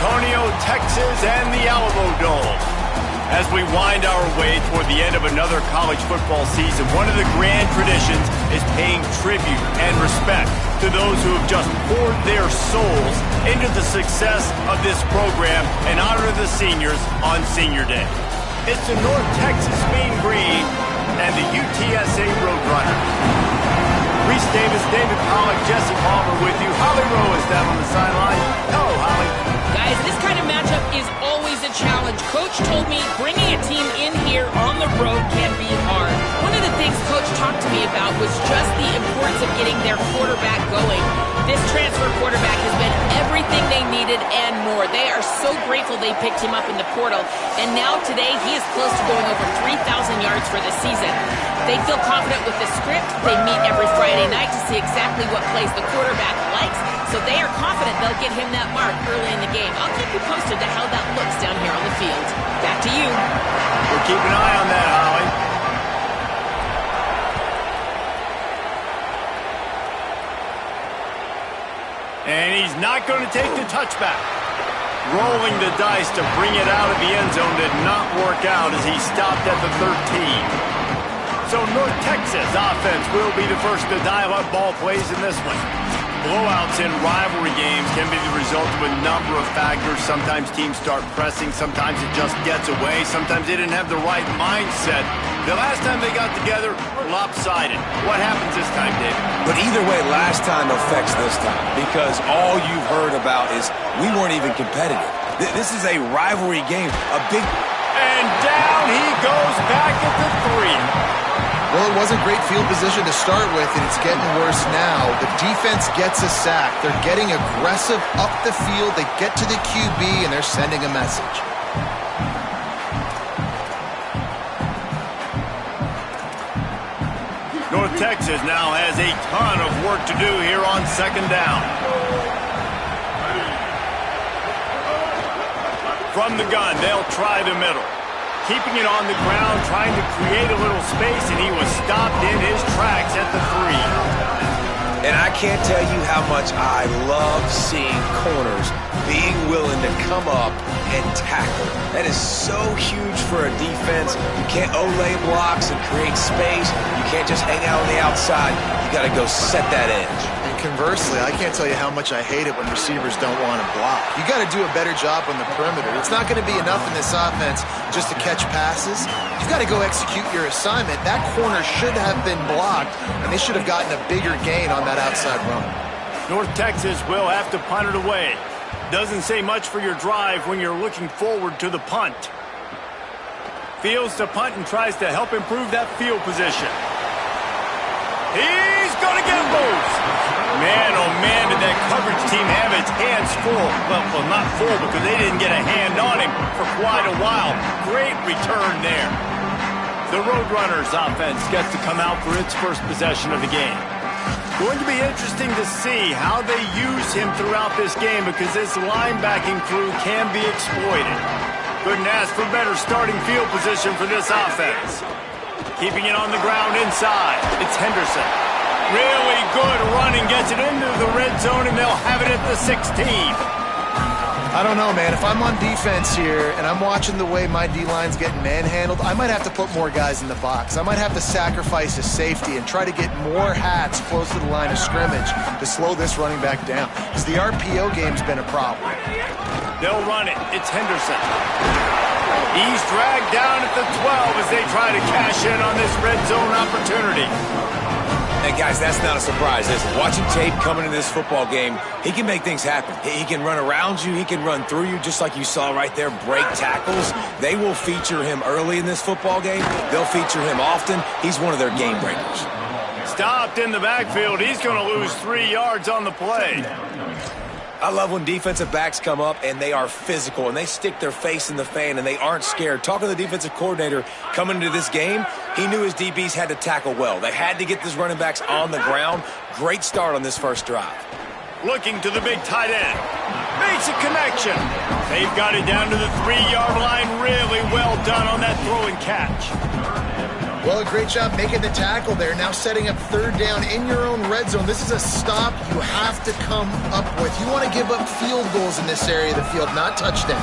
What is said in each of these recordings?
Antonio, Texas, and the Alamo Dome. As we wind our way toward the end of another college football season, one of the grand traditions is paying tribute and respect to those who have just poured their souls into the success of this program and honor the seniors on Senior Day. It's the North Texas Mean Green and the UTSA Roadrunners. Reese Davis, David Pollock, Jesse Palmer with you. Holly Rowe is down on the sideline. Hello, Holly. Guys, this kind of matchup is always a challenge. Coach told me bringing a team in here on the road can be hard. One of the things Coach talked to me about was just the importance of getting their quarterback going. This transfer quarterback has been everything they needed and more. They are so grateful they picked him up in the portal. And now today, he is close to going over 3,000 yards for the season. They feel confident with the script. They meet every Friday night to see exactly what plays the quarterback likes. So they are confident they'll get him that mark early in the game. I'll keep you posted to how that looks down here on the field. Back to you. We'll keep an eye on that, Holly. And he's not going to take the touchback. Rolling the dice to bring it out of the end zone did not work out as he stopped at the 13. So North Texas offense will be the first to dial up ball plays in this one. Blowouts in rivalry games can be the result of a number of factors. Sometimes teams start pressing. Sometimes it just gets away. Sometimes they didn't have the right mindset. The last time they got together, lopsided. What happens this time, David? But either way, last time affects this time because all you've heard about is we weren't even competitive. This is a rivalry game, a big... And down he goes back at the 3. Well, it wasn't great field position to start with, and it's getting worse now. The defense gets a sack. They're getting aggressive up the field. They get to the QB, and they're sending a message. North Texas now has a ton of work to do here on second down. From the gun, they'll try the middle. Keeping it on the ground, trying to create a little space, and he was stopped in his tracks at the 3. And I can't tell you how much I love seeing corners being willing to come up and tackle. That is so huge for a defense. You can't O-lay blocks and create space. You can't just hang out on the outside. You got to go set that edge. And conversely, I can't tell you how much I hate it when receivers don't want to block. You got to do a better job on the perimeter. It's not going to be enough in this offense just to catch passes. You've got to go execute your assignment. That corner should have been blocked, and they should have gotten a bigger gain on that outside run. North Texas will have to punt it away. Doesn't say much for your drive when you're looking forward to the punt. Fields to punt and tries to help improve that field position. He's going to get loose. Man, oh man, did that coverage team have its hands full. Well, not full because they didn't get a hand on him for quite a while. Great return there. The Roadrunners offense gets to come out for its first possession of the game. Going to be interesting to see how they use him throughout this game because this linebacking crew can be exploited. Couldn't ask for better starting field position for this offense. Keeping it on the ground inside. It's Henderson. Really good running, gets it into the red zone, and they'll have it at the 16. I don't know, man. If I'm on defense here and I'm watching the way my D-line's getting manhandled, I might have to put more guys in the box. I might have to sacrifice a safety and try to get more hats close to the line of scrimmage to slow this running back down. Because the RPO game's been a problem. They'll run it. It's Henderson. He's dragged down at the 12 as they try to cash in on this red zone opportunity. And guys, that's not a surprise, is it? Watching tape coming into this football game, he can make things happen. He can run around you, he can run through you, just like you saw right there, break tackles. They will feature him early in this football game. They'll feature him often. He's one of their game breakers. Stopped in the backfield. He's going to lose 3 yards on the play. I love when defensive backs come up and they are physical and they stick their face in the fan and they aren't scared. Talking to the defensive coordinator coming into this game, he knew his DBs had to tackle well. They had to get these running backs on the ground. Great start on this first drive. Looking to the big tight end. Makes a connection. They've got it down to the 3-yard line. Really well done on that throw and catch. Well, great job making the tackle there. Now setting up third down in your own red zone. This is a stop you have to come up with. You want to give up field goals in this area of the field, not touchdowns.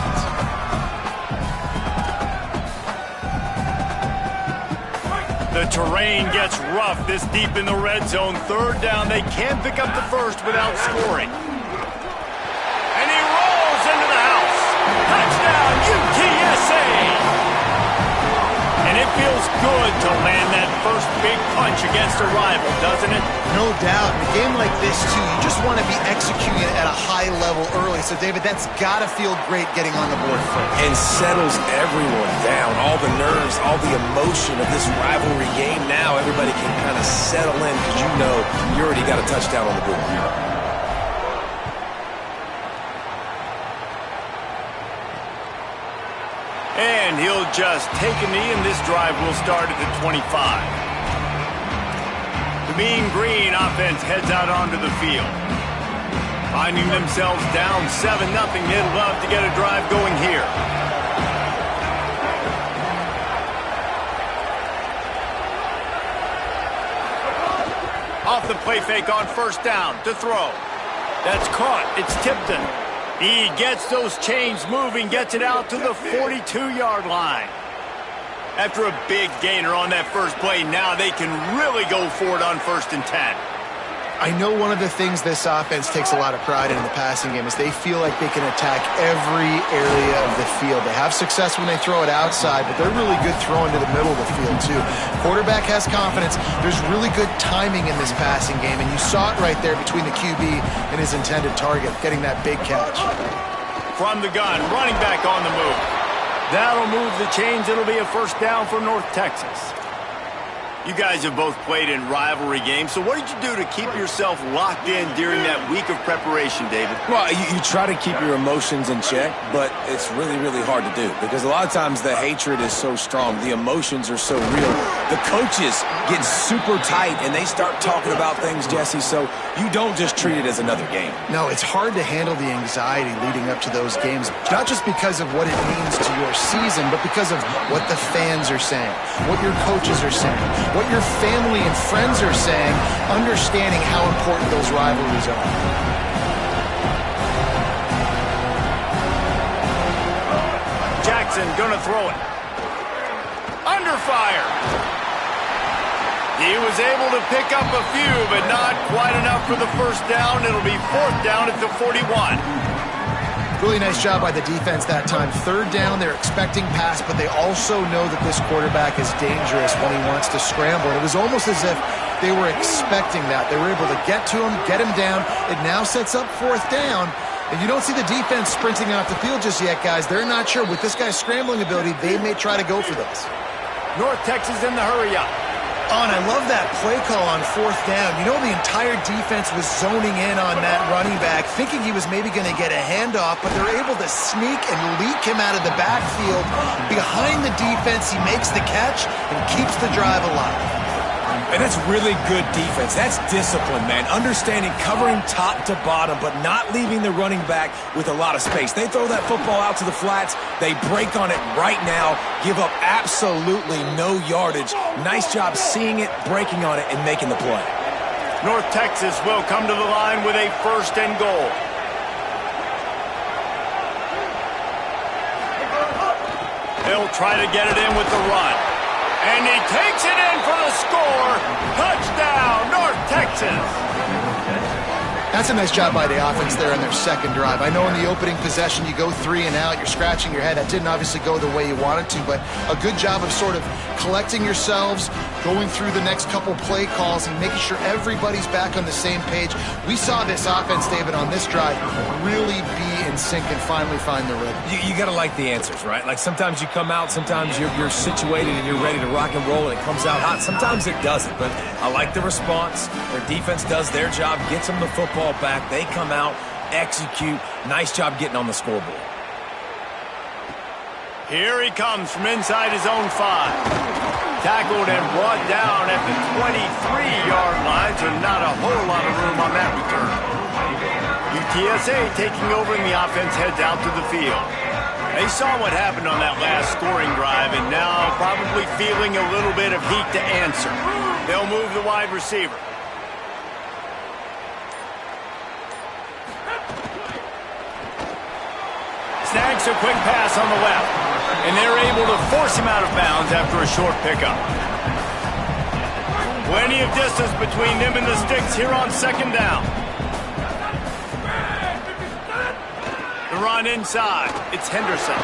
The terrain gets rough this deep in the red zone. Third down, they can pick up the first without scoring. And he rolls into the house. Touchdown, UTSA! And it feels good to land that first big punch against a rival, doesn't it? No doubt. In a game like this, too, you just want to be executing it at a high level early. So, David, that's got to feel great getting on the board first. And settles everyone down. All the nerves, all the emotion of this rivalry game. Now everybody can kind of settle in because you know you already got a touchdown on the board. And he'll just take a knee, and this drive will start at the 25. The Mean Green offense heads out onto the field. Finding themselves down 7-0, they'd love to get a drive going here. Off the play fake on first down to throw. That's caught. It's Tipton. He gets those chains moving, gets it out to the 42-yard line. After a big gainer on that first play, now they can really go for it on 1st and 10. I know one of the things this offense takes a lot of pride in the passing game is they feel like they can attack every area of the field. They have success when they throw it outside, but they're really good throwing to the middle of the field, too. Quarterback has confidence. There's really good timing in this passing game, and you saw it right there between the QB and his intended target, getting that big catch. From the gun, running back on the move. That'll move the chains. It'll be a first down for North Texas. You guys have both played in rivalry games, so what did you do to keep yourself locked in during that week of preparation, David? Well, you try to keep your emotions in check, but it's really, really hard to do because a lot of times the hatred is so strong. The emotions are so real. The coaches get super tight, and they start talking about things, Jesse, so you don't just treat it as another game. No, it's hard to handle the anxiety leading up to those games, not just because of what it means to your season, but because of what the fans are saying, what your coaches are saying, what your family and friends are saying, understanding how important those rivalries are. Jackson gonna throw it. Under fire. He was able to pick up a few, but not quite enough for the first down. It'll be 4th down at the 41. Really nice job by the defense that time. Third down, they're expecting pass, but they also know that this quarterback is dangerous when he wants to scramble. It was almost as if they were expecting that. They were able to get to him, get him down. It now sets up 4th down. And you don't see the defense sprinting off the field just yet, guys. They're not sure. With this guy's scrambling ability, they may try to go for this. North Texas in the hurry up. Oh, and I love that play call on 4th down. You know, the entire defense was zoning in on that running back, thinking he was maybe going to get a handoff, but they're able to sneak and leak him out of the backfield. Behind the defense, he makes the catch and keeps the drive alive. And that's really good defense. That's discipline, man. Understanding covering top to bottom, but not leaving the running back with a lot of space. They throw that football out to the flats. They break on it right now, give up absolutely no yardage. Nice job seeing it, breaking on it, and making the play. North Texas will come to the line with a 1st and goal. They'll try to get it in with the run. And he takes it in for the score. Touchdown, North Texas. That's a nice job by the offense there in their second drive. I know in the opening possession you go 3 and out, you're scratching your head. That didn't obviously go the way you wanted to, but a good job of sort of collecting yourselves, going through the next couple play calls and making sure everybody's back on the same page. We saw this offense, David, on this drive really be in sync and finally find the rhythm. You got to like the answers, right? Like sometimes you come out, sometimes you're situated and you're ready to rock and roll and it comes out hot. Sometimes it doesn't, but I like the response. Their defense does their job, gets them the football back. They come out, execute. Nice job getting on the scoreboard. Here he comes from inside his own 5. Tackled and brought down at the 23-yard line, so not a whole lot of room on that return. UTSA taking over and the offense heads out to the field. They saw what happened on that last scoring drive, and now probably feeling a little bit of heat to answer. They'll move the wide receiver. Snags a quick pass on the left, and they're able to force him out of bounds after a short pickup. Plenty of distance between them and the sticks here on second down. The run inside. It's Henderson.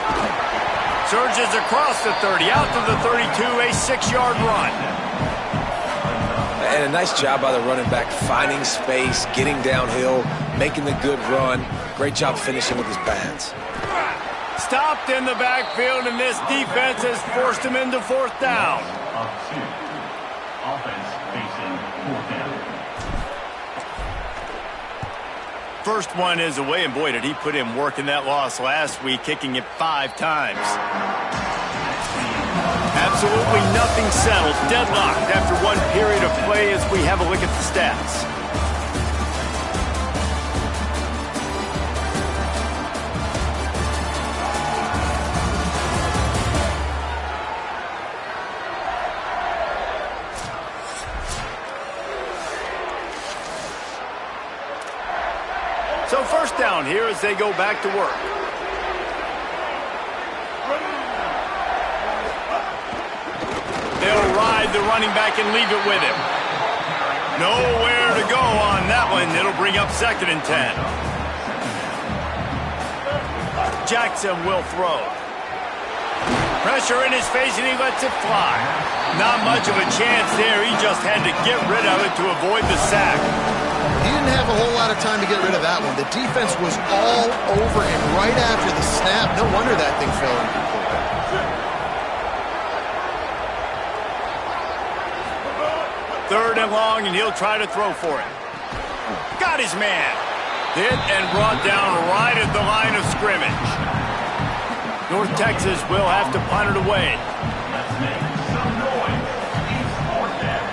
Surges across the 30, out to the 32, a 6-yard run. And a nice job by the running back, finding space, getting downhill, making the good run. Great job finishing with his pads. Stopped in the backfield, and this defense has forced him into fourth down. Offense facing fourth down. First one is away, and boy, did he put in work in that loss last week, kicking it 5 times. Absolutely nothing settled, deadlocked after one period of play as we have a look at the stats. So first down here as they go back to work. They'll ride the running back and leave it with him. Nowhere to go on that one. It'll bring up 2nd and 10. Jackson will throw. Pressure in his face, and he lets it fly. Not much of a chance there. He just had to get rid of it to avoid the sack. He didn't have a whole lot of time to get rid of that one. The defense was all over him right after the snap. No wonder that thing fell incomplete. Third and long, and he'll try to throw for it. Got his man. Hit and brought down right at the line of scrimmage. North Texas will have to punt it away. Let's make some noise. It's fourth down.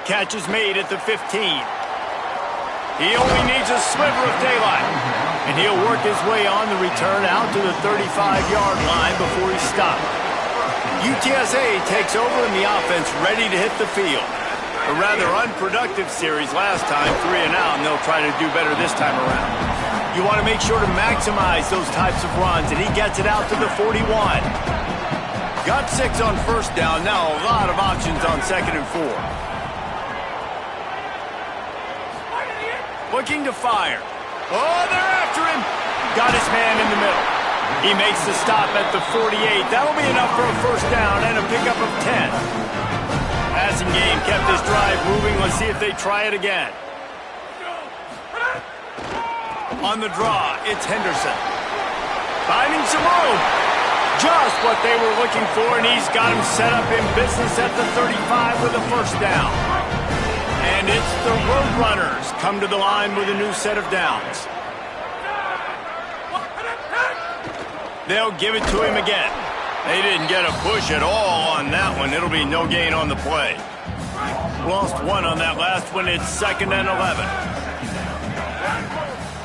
Catch is made at the 15. He only needs a sliver of daylight, and he'll work his way on the return out to the 35-yard line before he's stopped. UTSA takes over in the offense, ready to hit the field. A rather unproductive series last time, 3 and out, and they'll try to do better this time around. You want to make sure to maximize those types of runs, and he gets it out to the 41. Got 6 on first down, now a lot of options on 2nd and 4. Looking to fire. Oh, they're after him. Got his man in the middle. He makes the stop at the 48. That'll be enough for a first down and a pickup of 10. Passing game kept this drive moving. Let's see if they try it again. On the draw, it's Henderson. Finding some room. Just what they were looking for, and he's got him set up in business at the 35 with a first down. And it's the Roadrunners come to the line with a new set of downs. They'll give it to him again. They didn't get a push at all on that one. It'll be no gain on the play. Lost 1 on that last one. It's 2nd and 11.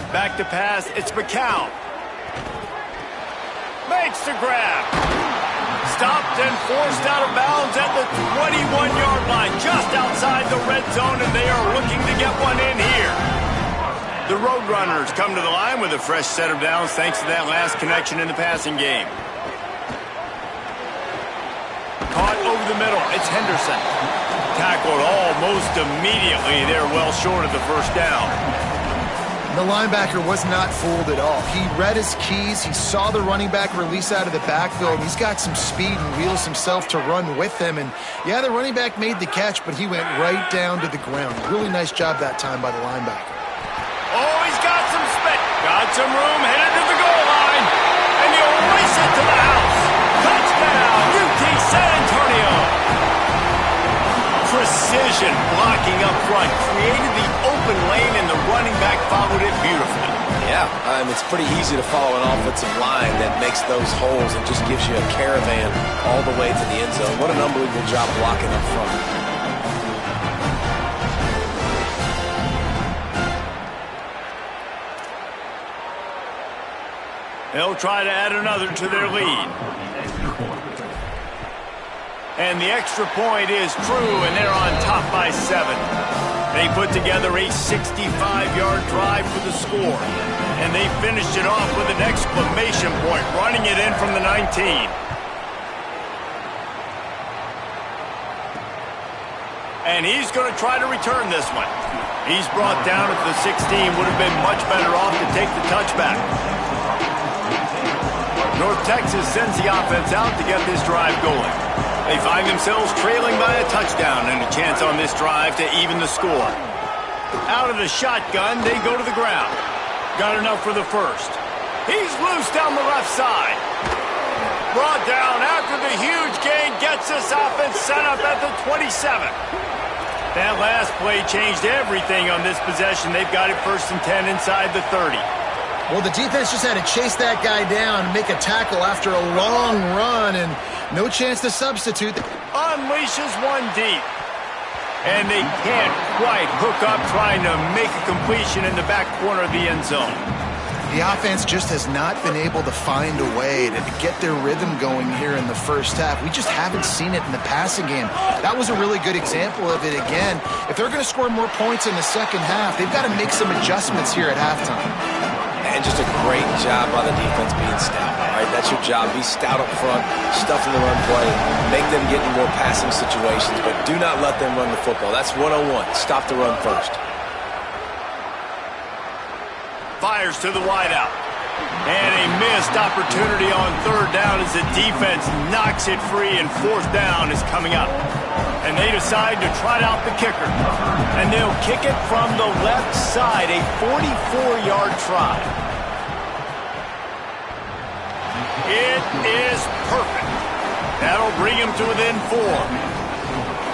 Back to pass. It's McCown. Makes the grab. Stopped and forced out of bounds at the 21-yard line, just outside the red zone, and they are looking to get one in here. The Roadrunners come to the line with a fresh set of downs thanks to that last connection in the passing game. Caught over the middle. It's Henderson. Tackled almost immediately. They're well short of the first down. The linebacker was not fooled at all. He read his keys. He saw the running back release out of the backfield. He's got some speed and wheels himself to run with him. And, yeah, the running back made the catch, but he went right down to the ground. Really nice job that time by the linebacker. Oh, he's got some spit. Got some room, headed to the goal line. And he'll race it to the house. Touchdown, UT San Antonio. Precision blocking up front. Created the open lane, and the running back followed it beautifully. Yeah, it's pretty easy to follow an offensive line that makes those holes and just gives you a caravan all the way to the end zone. What an unbelievable job blocking up front. They'll try to add another to their lead. And the extra point is true, and they're on top by 7. They put together a 65-yard drive for the score. And they finished it off with an exclamation point, running it in from the 19. And he's going to try to return this one. He's brought down at the 16. Would have been much better off to take the touchback. North Texas sends the offense out to get this drive going. They find themselves trailing by a touchdown and a chance on this drive to even the score. Out of the shotgun, they go to the ground. Got enough for the first. He's loose down the left side. Brought down after the huge gain gets this offense set up at the 27. That last play changed everything on this possession. They've got it 1st and 10 inside the 30. Well, the defense just had to chase that guy down and make a tackle after a long run, and no chance to substitute. Unleashes one deep. And they can't quite hook up trying to make a completion in the back corner of the end zone. The offense just has not been able to find a way to get their rhythm going here in the first half. We just haven't seen it in the passing game. That was a really good example of it again. If they're going to score more points in the second half, they've got to make some adjustments here at halftime. And just a great job by the defense being stout. All right, that's your job. Be stout up front, stuff in the run play, make them get in more passing situations, but do not let them run the football. That's 101. Stop the run first. Fires to the wideout. And a missed opportunity on 3rd down as the defense knocks it free, and 4th down is coming up. And they decide to trot out the kicker. And they'll kick it from the left side, a 44-yard try. It is perfect. That'll bring him to within 4.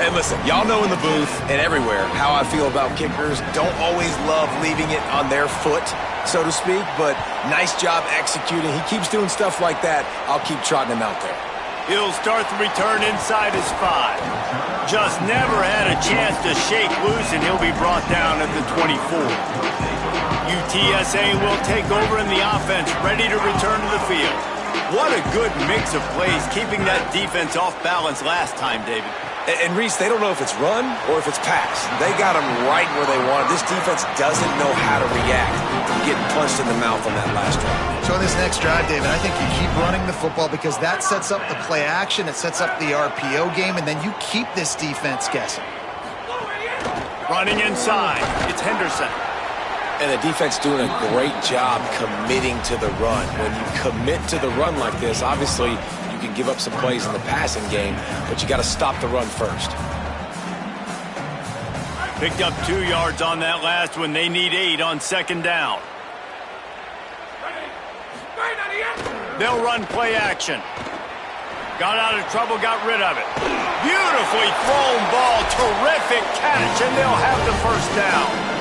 And listen, y'all know in the booth and everywhere how I feel about kickers. Don't always love leaving it on their foot, so to speak, but nice job executing. He keeps doing stuff like that. I'll keep trotting him out there. He'll start the return inside his 5. Just never had a chance to shake loose, and he'll be brought down at the 24. UTSA will take over in the offense, ready to return to the field. What a good mix of plays, keeping that defense off balance last time, David. And Reese, they don't know if it's run or if it's pass. They got them right where they want it. This defense doesn't know how to react to getting punched in the mouth on that last drive. So on this next drive, David, I think you keep running the football because that sets up the play action, it sets up the RPO game, and then you keep this defense guessing. Running inside, it's Henderson. And the defense doing a great job committing to the run. When you commit to the run like this, obviously you can give up some plays in the passing game, but you got to stop the run first. Picked up 2 yards on that last one. They need 8 on 2nd down. They'll run play action. Got out of trouble, got rid of it. Beautifully thrown ball, terrific catch, and they'll have the 1st down.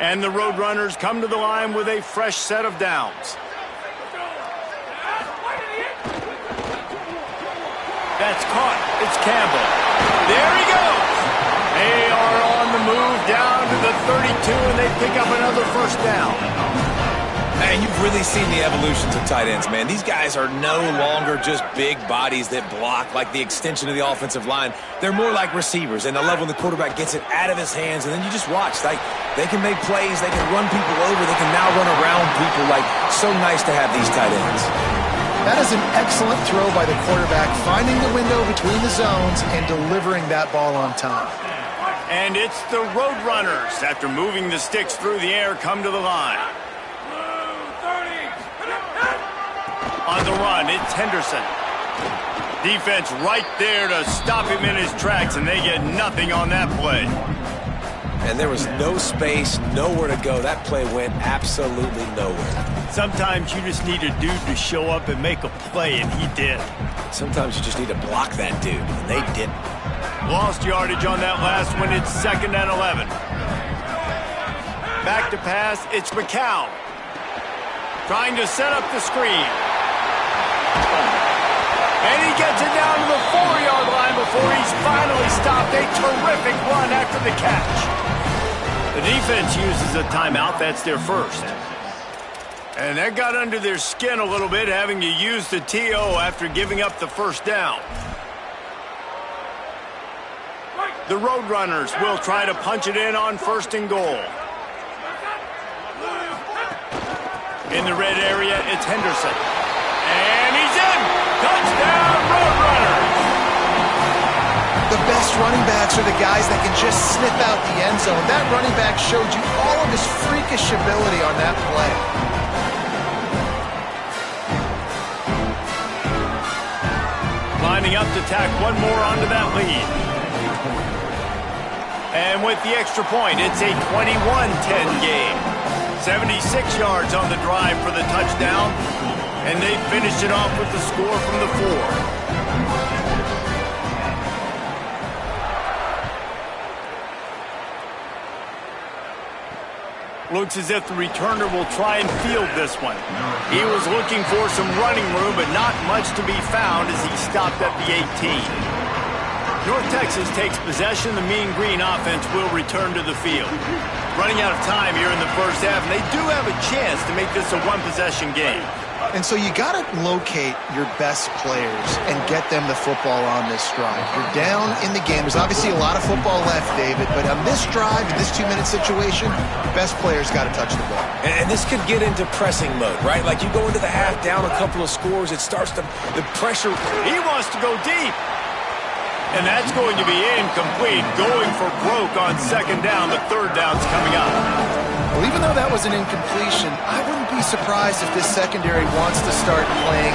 And the Roadrunners come to the line with a fresh set of downs. That's caught. It's Campbell. There he goes. They are on the move down to the 32, and they pick up another 1st down. Man, you've really seen the evolutions of tight ends, man. These guys are no longer just big bodies that block like the extension of the offensive line. They're more like receivers, and I love when the quarterback gets it out of his hands, and then you just watch. Like, they can make plays, they can run people over, they can now run around people. Like, so nice to have these tight ends. That is an excellent throw by the quarterback, finding the window between the zones and delivering that ball on time. And it's the Roadrunners, after moving the sticks through the air, come to the line. On the run, it's Henderson. Defense right there to stop him in his tracks, and they get nothing on that play. And there was no space, nowhere to go. That play went absolutely nowhere. Sometimes you just need a dude to show up and make a play, and he did. Sometimes you just need to block that dude, and they didn't. Lost yardage on that last one. It's 2nd and 11. Back to pass, it's McCown. Trying to set up the screen. And he gets it down to the 4-yard line before he's finally stopped. A terrific run after the catch. The defense uses a timeout. That's their first. And that got under their skin a little bit, having to use the TO after giving up the first down. The Roadrunners will try to punch it in on 1st and goal. In the red area, it's Henderson. And he's in! Touchdown, Roadrunners! The best running backs are the guys that can just sniff out the end zone. That running back showed you all of his freakish ability on that play. Lining up to tack one more onto that lead. And with the extra point, it's a 21-10 game. 76 yards on the drive for the touchdown. And they finished it off with the score from the 4. Looks as if the returner will try and field this one. He was looking for some running room, but not much to be found as he stopped at the 18. North Texas takes possession. The Mean Green offense will return to the field. Running out of time here in the first half, and they do have a chance to make this a one-possession game. And so you got to locate your best players and get them the football on this drive. You're down in the game. There's obviously a lot of football left, David, but on this drive, in this 2-minute situation, best players got to touch the ball. And this could get into pressing mode, right? Like you go into the half down a couple of scores, it starts to, the pressure. He wants to go deep. And that's going to be incomplete. Going for broke on 2nd down. The 3rd down's coming up. Well, even though that was an incompletion, I wouldn't be surprised if this secondary wants to start playing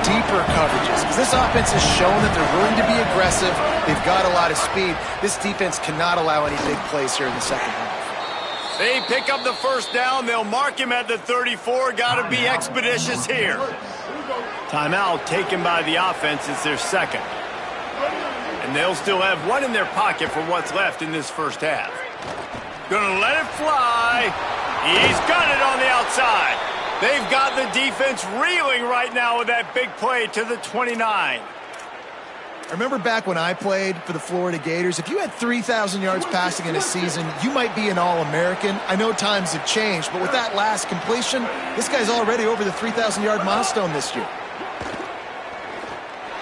deeper coverages. Because this offense has shown that they're willing to be aggressive. They've got a lot of speed. This defense cannot allow any big plays here in the second half. They pick up the 1st down. They'll mark him at the 34. Got to be expeditious here. Timeout taken by the offense. It's their 2nd. And they'll still have one in their pocket for what's left in this first half. Gonna let it fly. He's got it on the outside. They've got the defense reeling right now with that big play to the 29. I remember back when I played for the Florida Gators, if you had 3,000 yards passing in a season, you might be an All-American. I know times have changed, but with that last completion, this guy's already over the 3,000-yard milestone this year.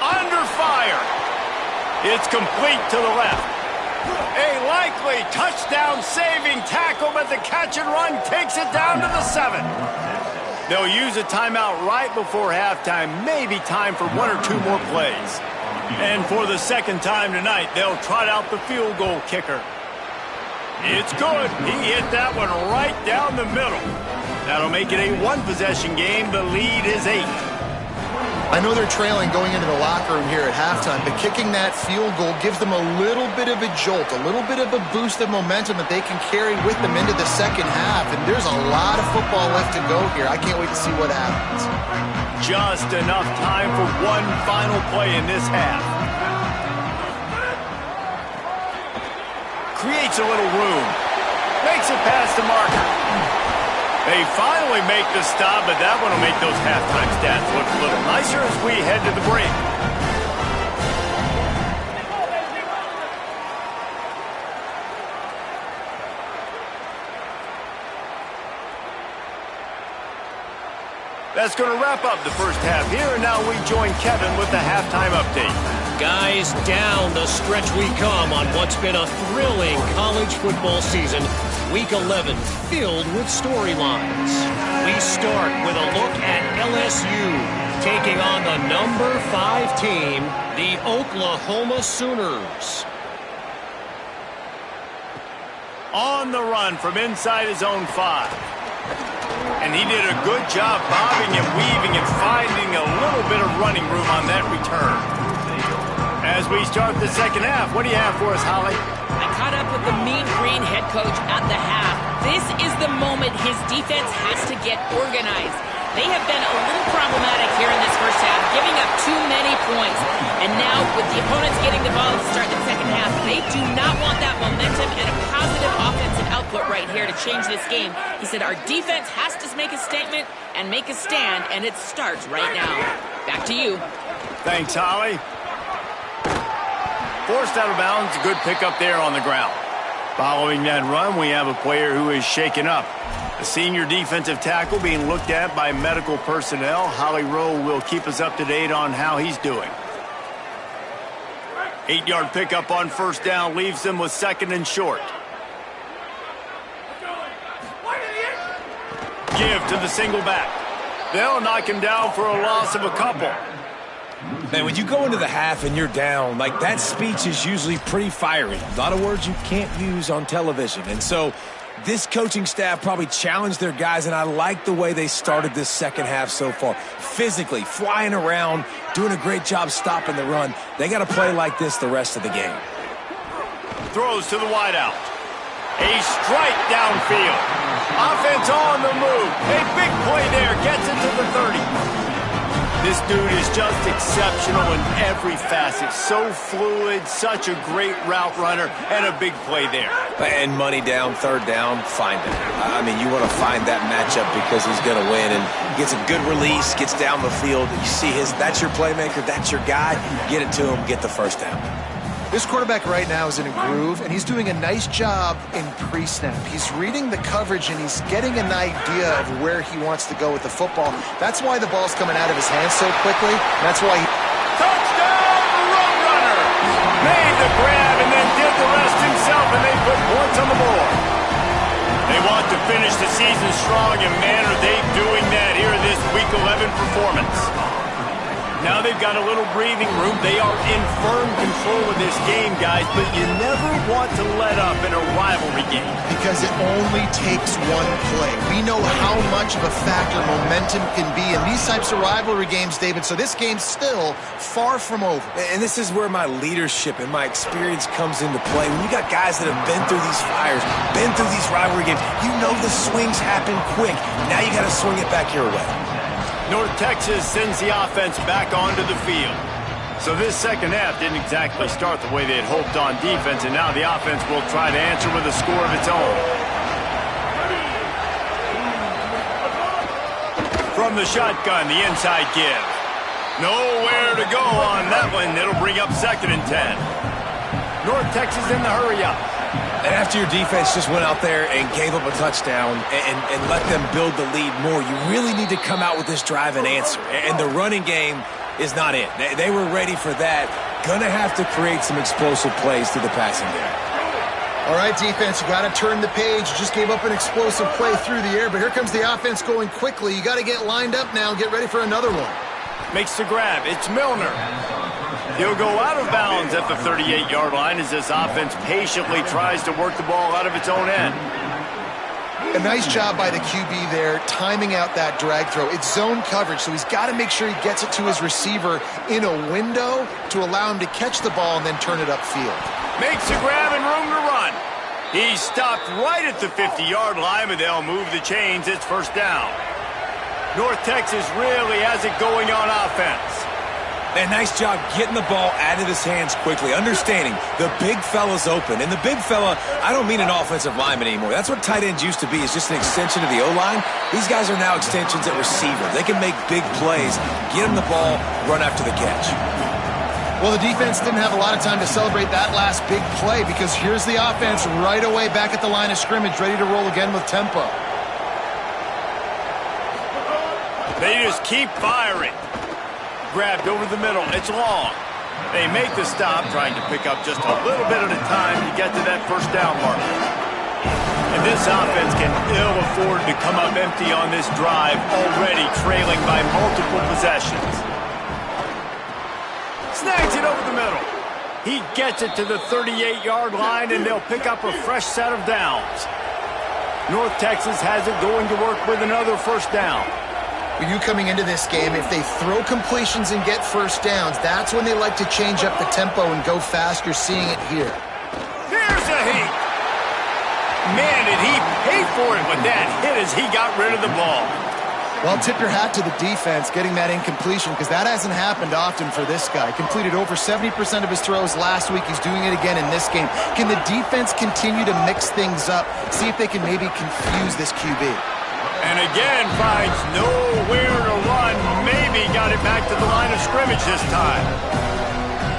Under fire. It's complete to the left. A likely touchdown-saving tackle, but the catch and run takes it down to the 7. They'll use a timeout right before halftime. Maybe time for 1 or 2 more plays. And for the 2nd time tonight, they'll trot out the field goal kicker. It's good. He hit that one right down the middle. That'll make it a one-possession game. The lead is 8. I know they're trailing going into the locker room here at halftime, but kicking that field goal gives them a little bit of a jolt, a little bit of a boost of momentum that they can carry with them into the second half. And there's a lot of football left to go here. I can't wait to see what happens. Just enough time for one final play in this half. Creates a little room. Makes it past the marker. They finally make the stop, but that one will make those halftime stats look a little nicer as we head to the break. That's going to wrap up the first half here, and now we join Kevin with the halftime update. Guys, down the stretch we come on what's been a thrilling college football season. Week 11 filled with storylines. We start with a look at LSU taking on the number 5 team, the Oklahoma Sooners. On the run from inside his own 5. And he did a good job bobbing and weaving and finding a little bit of running room on that return. As we start the second half, what do you have for us, Holly? I caught up with the Mean Green head coach at the half. This is the moment his defense has to get organized. They have been a little problematic here in this first half, giving up too many points. And now, with the opponents getting the ball to start the second half, they do not want that momentum and a positive offensive output right here to change this game. He said our defense has to make a statement and make a stand, and it starts right now. Back to you. Thanks, Holly. Forced out of bounds, good pickup there on the ground. Following that run, we have a player who is shaken up. A senior defensive tackle being looked at by medical personnel. Holly Rowe will keep us up to date on how he's doing. 8-yard pickup on first down leaves them with second and short. Give to the single back. They'll knock him down for a loss of a couple. Man, when you go into the half and you're down, like, that speech is usually pretty fiery. A lot of words you can't use on television. And so this coaching staff probably challenged their guys, and I like the way they started this second half so far. Physically, flying around, doing a great job stopping the run. They got to play like this the rest of the game. Throws to the wideout. A strike downfield. Offense on the move. A big play there. Gets it to the 30. This dude is just exceptional in every facet. So fluid, such a great route runner, and a big play there. And money down, third down, find it. I mean, you want to find that matchup because he's going to win, and gets a good release, gets down the field. You see that's your playmaker, that's your guy. Get it to him, get the first down. This quarterback right now is in a groove, and he's doing a nice job in pre-snap. He's reading the coverage, and he's getting an idea of where he wants to go with the football. That's why the ball's coming out of his hands so quickly. That's why he... Touchdown, road runner! Made the grab and then did the rest himself, and they put points on the board. They want to finish the season strong, and man, are they doing that here in this Week 11 performance. Now they've got a little breathing room. They are in firm control of this game, guys, but you never want to let up in a rivalry game. Because it only takes one play. We know how much of a factor momentum can be in these types of rivalry games, David, so this game's still far from over. And this is where my leadership and my experience comes into play. When you got guys that have been through these fires, been through these rivalry games, you know the swings happen quick. Now you got to swing it back your way. North Texas sends the offense back onto the field. So this second half didn't exactly start the way they had hoped on defense, and now the offense will try to answer with a score of its own. From the shotgun, the inside give. Nowhere to go on that one. It'll bring up second and 10. North Texas in the hurry up. And after your defense just went out there and gave up a touchdown and let them build the lead more, you really need to come out with this drive and answer. And the running game is not it. They were ready for that. Gonna have to create some explosive plays through the passing game. All right, defense, you got to turn the page. You just gave up an explosive play through the air, but here comes the offense going quickly. You got to get lined up now and get ready for another one. Makes the grab. It's Milner. He'll go out of bounds at the 38-yard line as this offense patiently tries to work the ball out of its own end. A nice job by the QB there, timing out that drag throw. It's zone coverage, so he's got to make sure he gets it to his receiver in a window to allow him to catch the ball and then turn it upfield. Makes a grab and room to run. He's stopped right at the 50-yard line, but they'll move the chains. It's first down. North Texas really has it going on offense. And nice job getting the ball out of his hands quickly, understanding the big fella's open. And the big fella, I don't mean an offensive lineman anymore. That's what tight ends used to be, is just an extension of the O-line. These guys are now extensions at receiver. They can make big plays, get him the ball, run after the catch. Well, the defense didn't have a lot of time to celebrate that last big play, because here's the offense right away back at the line of scrimmage, ready to roll again with tempo. They just keep firing. Grabbed over the middle. It's long. They make the stop, trying to pick up just a little bit at a time to get to that first down marker. And this offense can ill afford to come up empty on this drive, already trailing by multiple possessions. Snags it over the middle. He gets it to the 38-yard line, and they'll pick up a fresh set of downs. North Texas has it going to work with another first down. For you coming into this game, if they throw completions and get first downs, that's when they like to change up the tempo and go fast. You're seeing it here. Here's a heat. Man, did he pay for it with that hit as he got rid of the ball. Well, tip your hat to the defense getting that incompletion, because that hasn't happened often for this guy. Completed over 70% of his throws last week. He's doing it again in this game. Can the defense continue to mix things up, see if they can maybe confuse this QB? And again, finds nowhere to run. Maybe got it back to the line of scrimmage this time.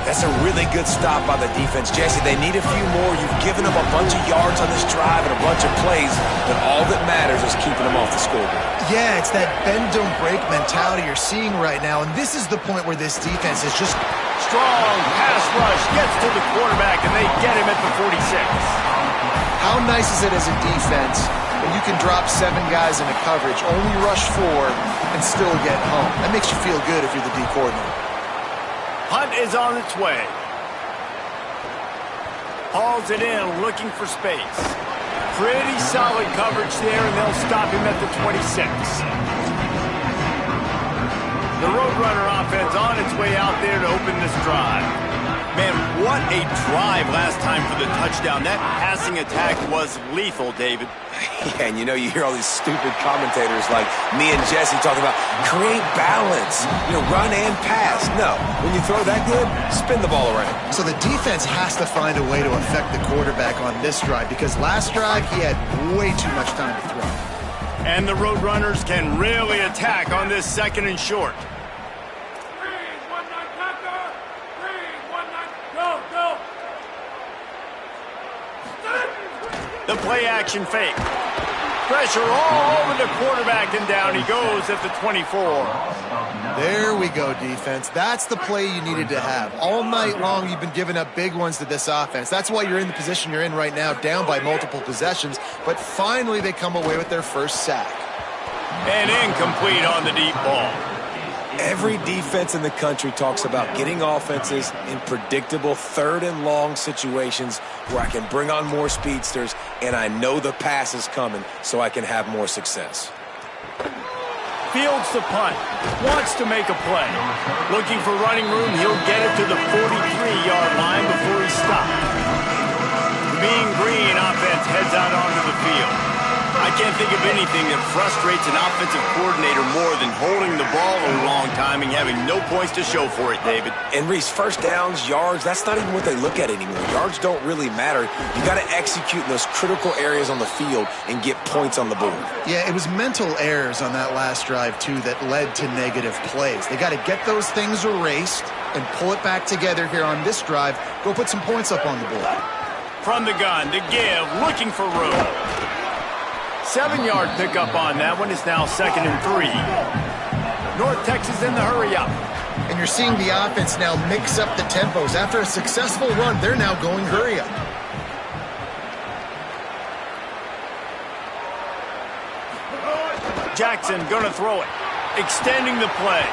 That's a really good stop by the defense. Jesse, they need a few more. You've given them a bunch of yards on this drive and a bunch of plays, but all that matters is keeping them off the scoreboard. Yeah, it's that bend, don't break mentality you're seeing right now, and this is the point where this defense is just... Strong pass rush gets to the quarterback, and they get him at the 46. How nice is it as a defense when you can drop 7 guys in a coverage, only rush 4, and still get home? That makes you feel good if you're the D coordinator. Hunt is on its way. Hauls it in, looking for space. Pretty solid coverage there, and they'll stop him at the 26. The Roadrunner offense on its way out there to open this drive. Man, what a drive last time for the touchdown. That passing attack was lethal, David. Yeah, and you know, you hear all these stupid commentators like me and Jesse talking about create balance, run and pass. No, when you throw that good, spin the ball around. So the defense has to find a way to affect the quarterback on this drive, because last drive he had way too much time to throw. And the Roadrunners can really attack on this 2nd and short. The play-action fake. Pressure all over the quarterback, and down he goes at the 24. There we go, defense. That's the play you needed to have. All night long, you've been giving up big ones to this offense. That's why you're in the position you're in right now, down by multiple possessions. But finally, they come away with their first sack. And incomplete on the deep ball. Every defense in the country talks about getting offenses in predictable 3rd and long situations where I can bring on more speedsters and I know the pass is coming so I can have more success. Fields the punt. Wants to make a play. Looking for running room. He'll get it to the 43-yard line before he stopped. The Mean Green offense heads out onto the field. I can't think of anything that frustrates an offensive coordinator more than holding the ball a long time and having no points to show for it, David. And Reese, first downs, yards, that's not even what they look at anymore. Yards don't really matter. You got to execute in those critical areas on the field and get points on the board. Yeah, it was mental errors on that last drive, too, that led to negative plays. They got to get those things erased and pull it back together here on this drive. Go put some points up on the board. From the gun to give, looking for room. 7-yard pickup on that one. Is now 2nd and 3. North Texas in the hurry up. And you're seeing the offense now mix up the tempos. After a successful run, they're now going hurry up. Jackson gonna throw it. Extending the play.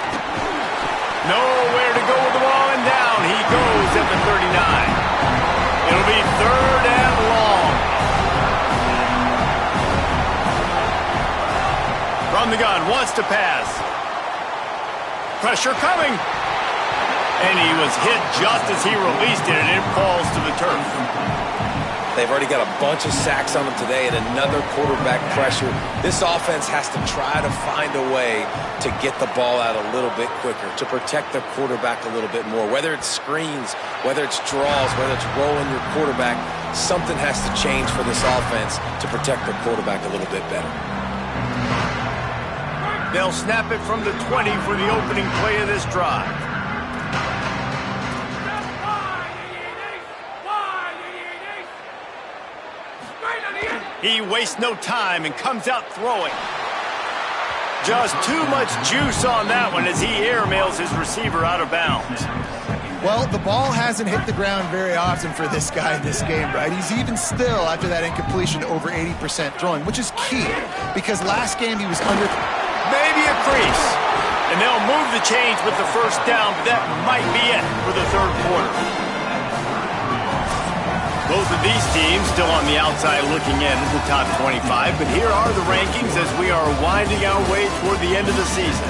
Nowhere to go with the ball, and down he goes at the 39. It'll be 3rd and long. From the gun, wants to pass. Pressure coming. And he was hit just as he released it, and it falls to the turf. They've already got a bunch of sacks on them today and another quarterback pressure. This offense has to try to find a way to get the ball out a little bit quicker, to protect the quarterback a little bit more. Whether it's screens, whether it's draws, whether it's rolling your quarterback, something has to change for this offense to protect the quarterback a little bit better. They'll snap it from the 20 for the opening play of this drive. He wastes no time and comes out throwing. Just too much juice on that one as he airmails his receiver out of bounds. Well, the ball hasn't hit the ground very often for this guy in this game, right? He's even still, after that incompletion, over 80% throwing, which is key, because last game he was under... Maybe a crease. And they'll move the chains with the first down, but that might be it for the 3rd quarter. Both of these teams still on the outside looking in at the top 25, but here are the rankings as we are winding our way toward the end of the season.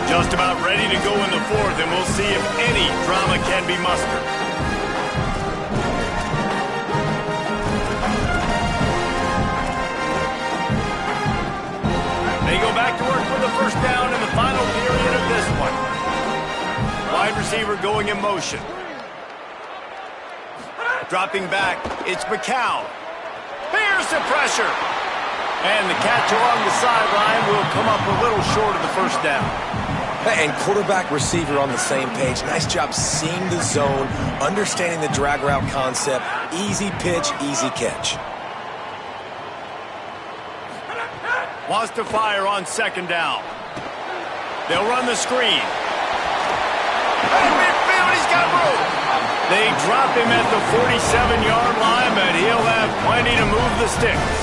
Just about ready to go in the 4th, and we'll see if any drama can be mustered. They go back to work for the first down in the final period of this one. Wide receiver going in motion. Dropping back, it's McCown. Here Here's the pressure. And the catch along the sideline will come up a little short of the first down. And quarterback, receiver on the same page. Nice job seeing the zone, understanding the drag route concept. Easy pitch, easy catch. Wants to fire on second down. They'll run the screen. Midfield, he's got room. They drop him at the 47-yard line, but he'll have plenty to move the sticks.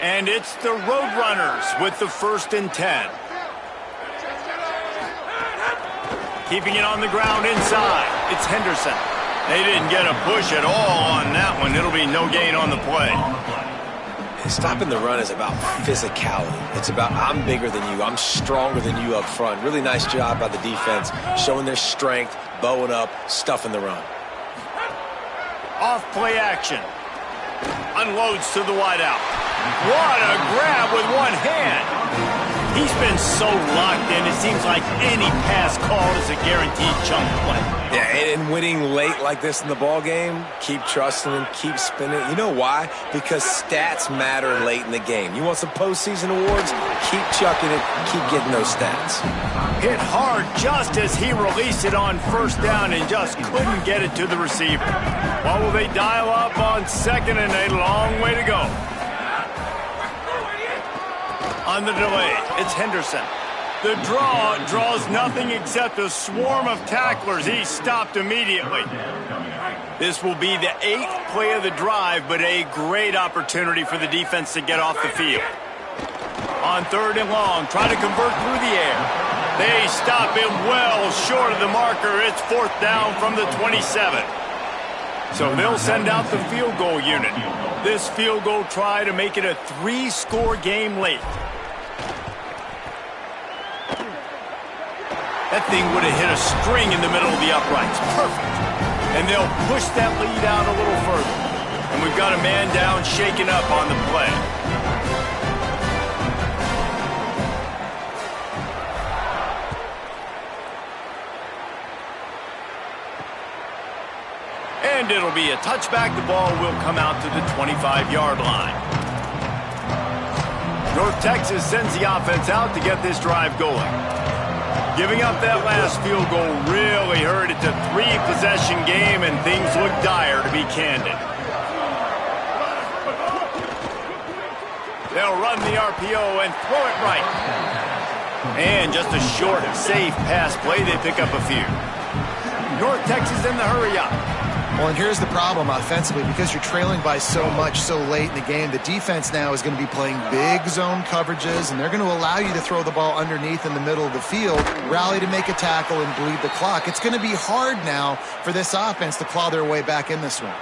And it's the Roadrunners with the 1st and 10. Keeping it on the ground inside. It's Henderson. They didn't get a push at all on that one. It'll be no gain on the play. Stopping the run is about physicality. It's about I'm bigger than you. I'm stronger than you up front. Really nice job by the defense, showing their strength, bowing up, stuffing the run. Off play action. Unloads to the wideout. What a grab with one hand. He's been so locked in, it seems like any pass call is a guaranteed chunk play. Yeah, and winning late like this in the ball game, keep trusting him, keep spinning. You know why? Because stats matter late in the game. You want some postseason awards? Keep chucking it, keep getting those stats. Hit hard just as he released it on first down and just couldn't get it to the receiver. What will they dial up on second and a long way to go? On the delay, it's Henderson. The draw draws nothing except a swarm of tacklers. He's stopped immediately. This will be the 8th play of the drive, but a great opportunity for the defense to get off the field. On 3rd and long, try to convert through the air. They stop him well short of the marker. It's 4th down from the 27. So they'll send out the field goal unit. This field goal try to make it a 3-score game late. That thing would have hit a string in the middle of the uprights. Perfect. And they'll push that lead out a little further. And we've got a man down shaken up on the play. And it'll be a touchback. The ball will come out to the 25-yard line. North Texas sends the offense out to get this drive going. Giving up that last field goal really hurt. It's a 3-possession game, and things look dire, to be candid. They'll run the RPO and throw it right. And just a short, safe pass play. They pick up a few. North Texas in the hurry up. Well, and here's the problem offensively. Because you're trailing by so much so late in the game, the defense now is going to be playing big zone coverages, and they're going to allow you to throw the ball underneath in the middle of the field, rally to make a tackle, and bleed the clock. It's going to be hard now for this offense to claw their way back in this one.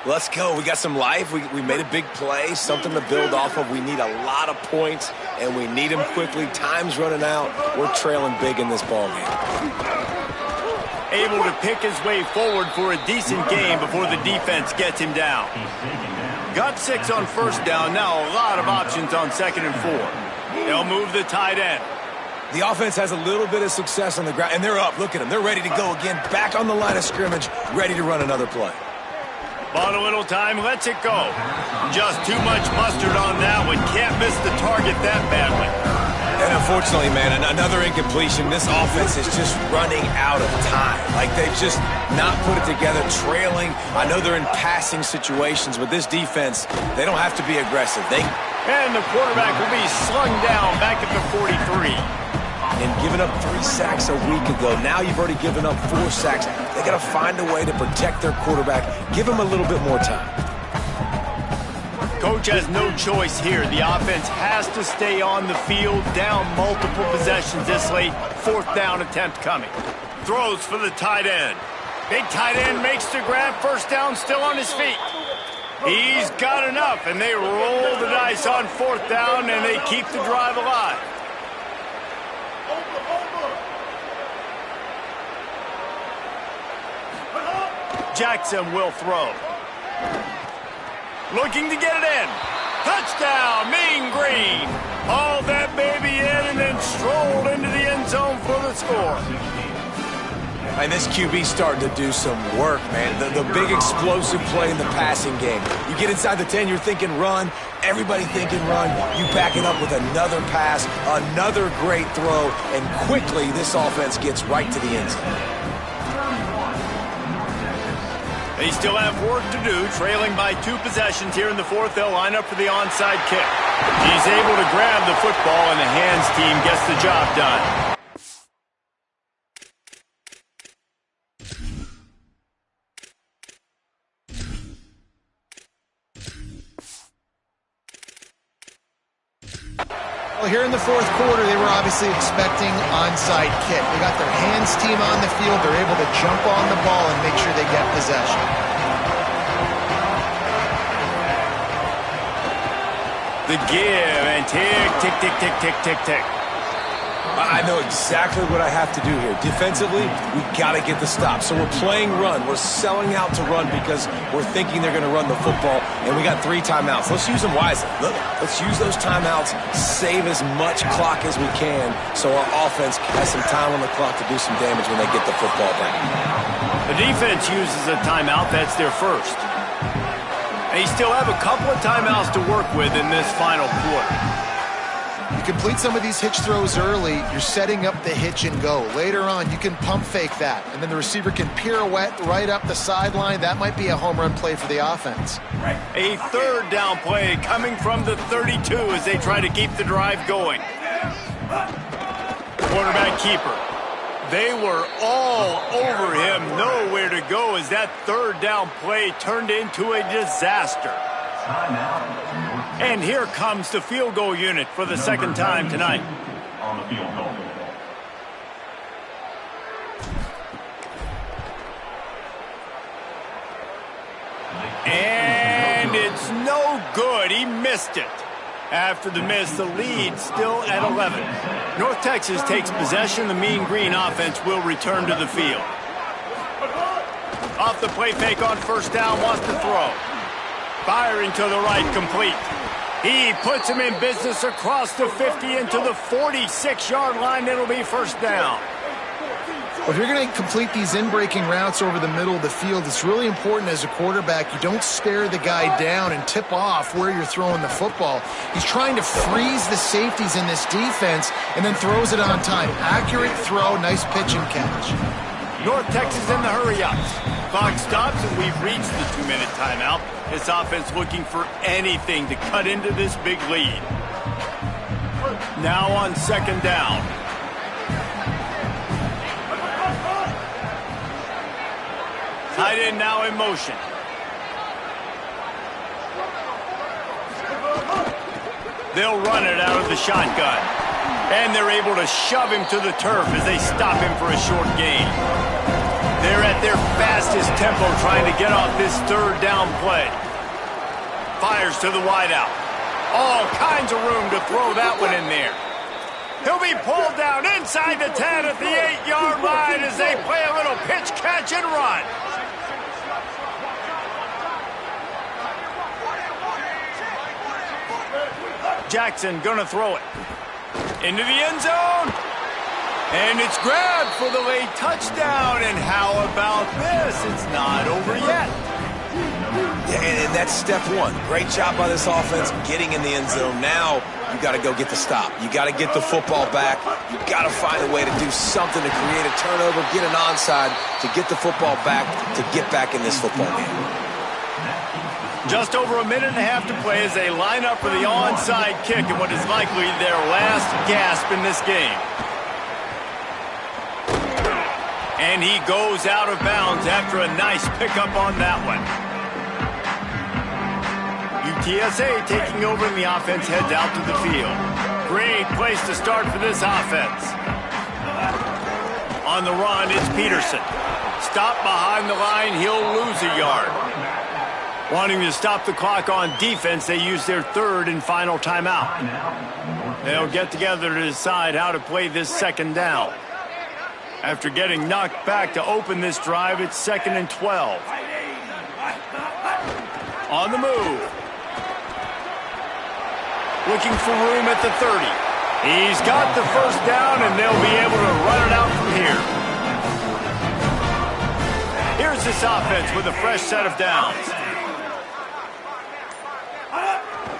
Let's go. We got some life. We made a big play, something to build off of. We need a lot of points, and we need them quickly. Time's running out. We're trailing big in this ball game. Able to pick his way forward for a decent game before the defense gets him down. Got 6 on first down. Now a lot of options on 2nd and 4. They'll move the tight end. The offense has a little bit of success on the ground, and they're up. Look at them. They're ready to go again. Back on the line of scrimmage, ready to run another play. Bought a little time, lets it go. Just too much mustard on that one. Can't miss the target that badly. And unfortunately, man, another incompletion. This offense is just running out of time. Like, they've just not put it together, trailing. I know they're in passing situations, but this defense, they don't have to be aggressive. And the quarterback will be slung down back at the 43. And giving up 3 sacks a week ago. Now you've already given up 4 sacks. They got to find a way to protect their quarterback. Give him a little bit more time. Coach has no choice here. The offense has to stay on the field, down multiple possessions this late. 4th down attempt coming. Throws for the tight end. Big tight end makes the grab. First down, still on his feet. He's got enough, and they roll the dice on 4th down, and they keep the drive alive. Jackson will throw. Looking to get it in. Touchdown, Mean Green. Hauled that baby in and then strolled into the end zone for the score. And this QB's starting to do some work, man. The big explosive play in the passing game. You get inside the 10, you're thinking run. Everybody thinking run. You back it up with another pass, another great throw, and quickly this offense gets right to the end zone. They still have work to do, trailing by 2 possessions here in the fourth. They'll line up for the onside kick. He's able to grab the football, and the hands team gets the job done. Well, here in the fourth quarter, they were obviously expecting onside kick. They got their hands team on the field. They're able to jump on the ball and make sure they get possession. The give and tick, tick, tick, tick, tick, tick, tick. I know exactly what I have to do here. Defensively, we got to get the stop. So we're playing run. We're selling out to run because we're thinking they're going to run the football, and we got 3 timeouts. Let's use them wisely. Look, let's use those timeouts, save as much clock as we can so our offense has some time on the clock to do some damage when they get the football back. The defense uses a timeout. That's their first. They still have a couple of timeouts to work with in this final quarter. You complete some of these hitch throws early, you're setting up the hitch and go. Later on, you can pump fake that, and then the receiver can pirouette right up the sideline. That might be a home run play for the offense. A third down play coming from the 32 as they try to keep the drive going. Quarterback keeper. They were all over him, nowhere to go as that third down play turned into a disaster. And here comes the field goal unit for the second time tonight. On the field goal. And it's no good. He missed it. After the miss, the lead still at 11. North Texas takes possession. The Mean Green offense will return to the field. Off the play fake on first down, wants to throw. Firing to the right, complete. He puts him in business across the 50 into the 46-yard line. It'll be first down. Well, if you're going to complete these in-breaking routes over the middle of the field, it's really important as a quarterback you don't stare the guy down and tip off where you're throwing the football. He's trying to freeze the safeties in this defense and then throws it on time. Accurate throw, nice pitch and catch. North Texas in the hurry-ups. Clock stops, and we've reached the 2-minute timeout. This offense looking for anything to cut into this big lead. Now on second down. Tight end now in motion. They'll run it out of the shotgun. And they're able to shove him to the turf as they stop him for a short gain. They're at their fastest tempo trying to get off this third down play. Fires to the wideout. All kinds of room to throw that one in there. He'll be pulled down inside the 10 at the 8-yard line as they play a little pitch, catch, and run. Jackson gonna throw it. Into the end zone. And it's grabbed for the late touchdown. And how about this? It's not over yet. Yeah, and that's step one. Great job by this offense getting in the end zone. Now you got to go get the stop. You got to get the football back. You got to find a way to do something to create a turnover, get an onside, to get the football back, to get back in this football game. Just over a minute and a half to play as they line up for the onside kick in what is likely their last gasp in this game. And he goes out of bounds after a nice pickup on that one. UTSA taking over and the offense heads out to the field. Great place to start for this offense. On the run, it's Peterson. Stop behind the line, he'll lose a yard. Wanting to stop the clock on defense, they use their third and final timeout. They'll get together to decide how to play this second down. After getting knocked back to open this drive, it's 2nd and 12. On the move. Looking for room at the 30. He's got the first down, and they'll be able to run it out from here. Texas offense with a fresh set of downs.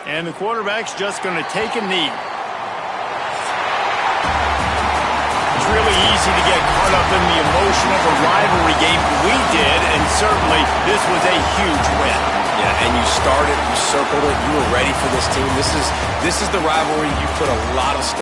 And the quarterback's just going to take a knee. It's really easy to get caught up in the emotion of a rivalry game. We did, and certainly this was a huge win. Yeah, and you started, you circled it, you were ready for this team. This is the rivalry you put a lot of